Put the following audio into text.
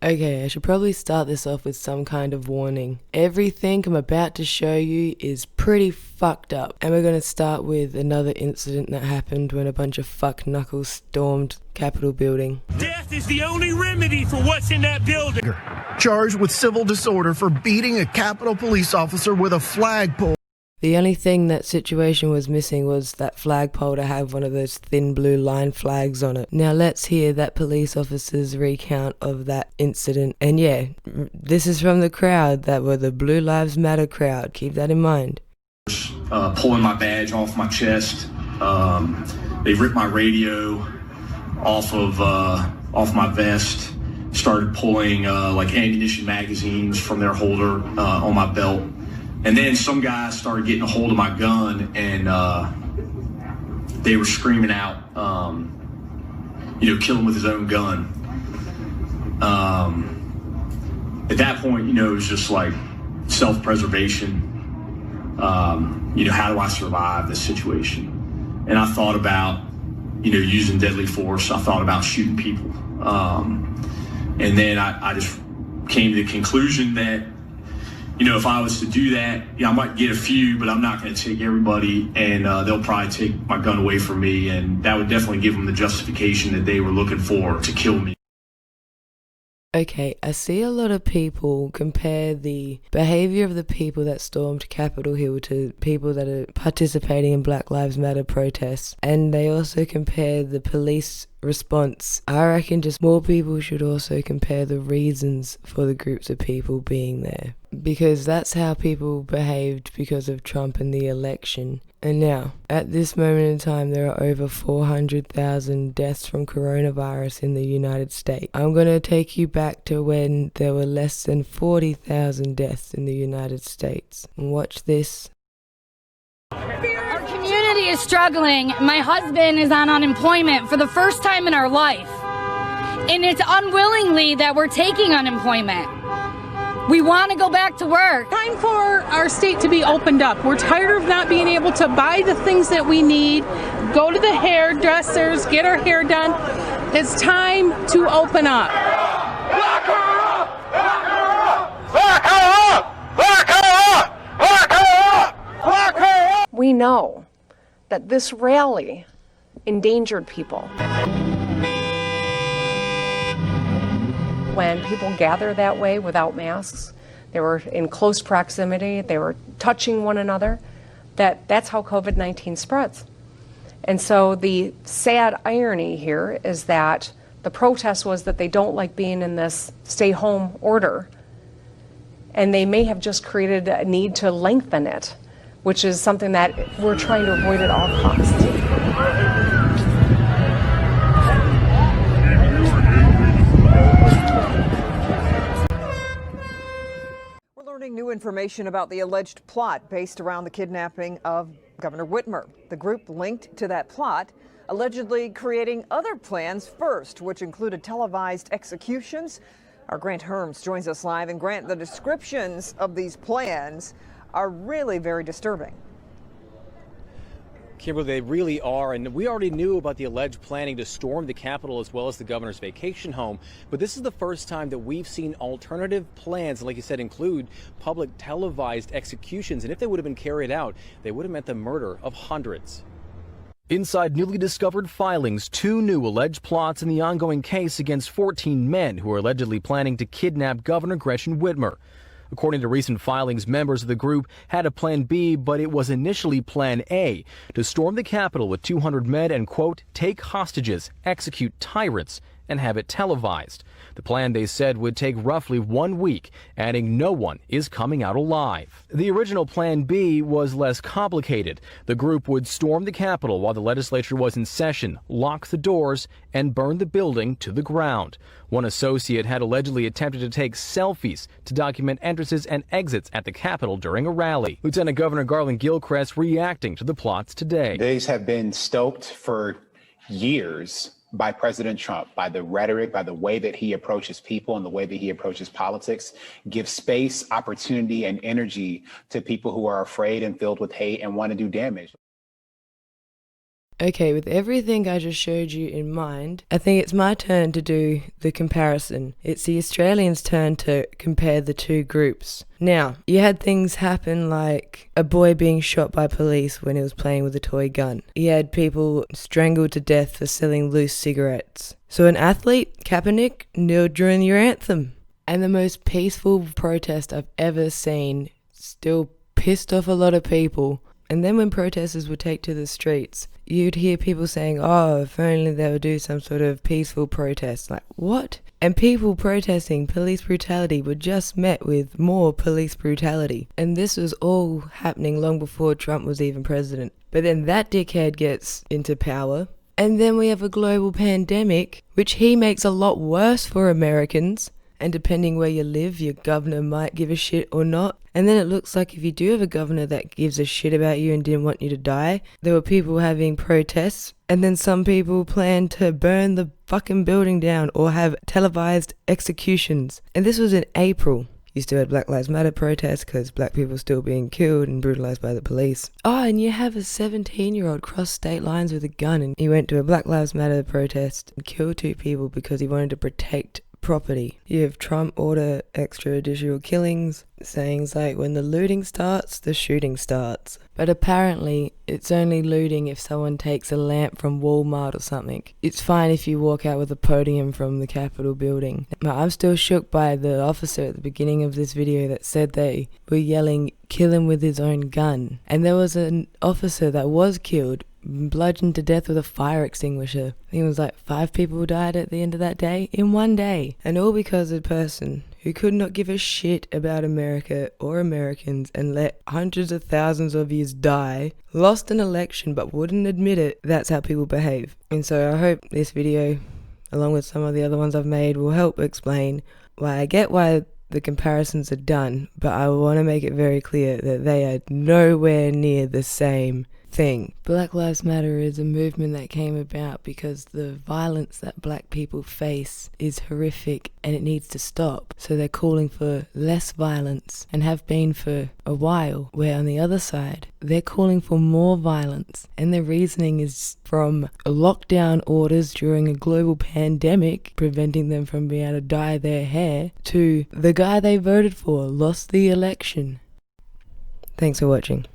Okay, I should probably start this off with some kind of warning. Everything I'm about to show you is pretty fucked up. And we're going to start with another incident that happened when a bunch of fuck knuckles stormed Capitol building. Death is the only remedy for what's in that building. Charged with civil disorder for beating a Capitol police officer with a flagpole. The only thing that situation was missing was that flagpole to have one of those thin blue line flags on it. Now let's hear that police officer's recount of that incident. And yeah, this is from the crowd that were the Blue Lives Matter crowd. Keep that in mind. Pulling my badge off my chest. They ripped my radio off my vest. Started pulling like ammunition magazines from their holder on my belt. And then some guys started getting a hold of my gun, and they were screaming out, kill him with his own gun. At that point, it was just like self-preservation. How do I survive this situation? And I thought about, using deadly force. I thought about shooting people. And then I just came to the conclusion that, if I was to do that, I might get a few, but I'm not going to take everybody, and they'll probably take my gun away from me, and that would definitely give them the justification that they were looking for to kill me. Okay, I see a lot of people compare the behavior of the people that stormed Capitol Hill to people that are participating in Black Lives Matter protests, and they also compare the police response. I reckon just more people should also compare the reasons for the groups of people being there, because that's how people behaved because of Trump and the election. And now, at this moment in time, there are over 400,000 deaths from coronavirus in the United States. I'm going to take you back to when there were less than 40,000 deaths in the United States. And watch this. Our community is struggling. My husband is on unemployment for the first time in our life. And it's unwillingly that we're taking unemployment. We want to go back to work. Time for our state to be opened up. We're tired of not being able to buy the things that we need, go to the hairdressers, get our hair done. It's time to open up. Lock her up! Lock her up! Lock her up! Lock her up! Lock her up! Lock her up! We know that this rally endangered people. When people gather that way without masks, they were in close proximity, they were touching one another, that's how COVID-19 spreads. And so the sad irony here is that the protest was that they don't like being in this stay-home order, and they may have just created a need to lengthen it, which is something that we're trying to avoid at all costs. New information about the alleged plot based around the kidnapping of Governor Whitmer. The group linked to that plot, allegedly creating other plans first, which included televised executions. Our Grant Herms joins us live. And Grant, the descriptions of these plans are really very disturbing. Kimberly, they really are, and we already knew about the alleged planning to storm the Capitol as well as the governor's vacation home, but this is the first time that we've seen alternative plans, and like you said, include public televised executions, and if they would have been carried out, they would have meant the murder of hundreds. Inside newly discovered filings, 2 new alleged plots in the ongoing case against 14 men who are allegedly planning to kidnap Governor Gretchen Whitmer. According to recent filings, members of the group had a Plan B, but it was initially Plan A, to storm the Capitol with 200 men and, quote, take hostages, execute tyrants, and have it televised. The plan, they said, would take roughly 1 week, adding no one is coming out alive. The original Plan B was less complicated. The group would storm the Capitol while the legislature was in session, lock the doors, and burn the building to the ground. One associate had allegedly attempted to take selfies to document entrances and exits at the Capitol during a rally. Lieutenant Governor Garland Gilchrist reacting to the plots today. These have been stoked for years by President Trump, by the rhetoric, by the way that he approaches people and the way that he approaches politics, give space, opportunity, and energy to people who are afraid and filled with hate and want to do damage. Okay, with everything I just showed you in mind, I think it's my turn to do the comparison. It's the Australians' turn to compare the two groups. Now, you had things happen like a boy being shot by police when he was playing with a toy gun. You had people strangled to death for selling loose cigarettes. So an athlete, Kaepernick, kneeled during your anthem. And the most peaceful protest I've ever seen, still pissed off a lot of people. And then when protesters would take to the streets, you'd hear people saying, oh, if only they would do some sort of peaceful protest. Like, what? And people protesting police brutality were just met with more police brutality. And this was all happening long before Trump was even president. But then that dickhead gets into power. And then we have a global pandemic, which he makes a lot worse for Americans. And depending where you live, your governor might give a shit or not. And then it looks like if you do have a governor that gives a shit about you and didn't want you to die, there were people having protests, and then some people planned to burn the fucking building down or have televised executions. And this was in April. You still had Black Lives Matter protests because black people still being killed and brutalized by the police. Oh, and you have a 17-year-old cross state lines with a gun, and he went to a Black Lives Matter protest and killed 2 people because he wanted to protect property. You have Trump order extrajudicial killings, sayings like, when the looting starts, the shooting starts. But apparently, it's only looting if someone takes a lamp from Walmart or something. It's fine if you walk out with a podium from the Capitol building. Now, I'm still shook by the officer at the beginning of this video that said they were yelling, kill him with his own gun. And there was an officer that was killed, bludgeoned to death with a fire extinguisher. I think it was like 5 people died at the end of that day, in one day. And all because of a person who could not give a shit about America or Americans and let hundreds of thousands of yous die, lost an election but wouldn't admit it. That's how people behave. And so I hope this video, along with some of the other ones I've made, will help explain why I get why the comparisons are done, but I want to make it very clear that they are nowhere near the same thing. Black Lives Matter is a movement that came about because the violence that black people face is horrific and it needs to stop. So they're calling for less violence and have been for a while, where on the other side, they're calling for more violence. And their reasoning is from lockdown orders during a global pandemic, preventing them from being able to dye their hair, to the guy they voted for lost the election. Thanks for watching.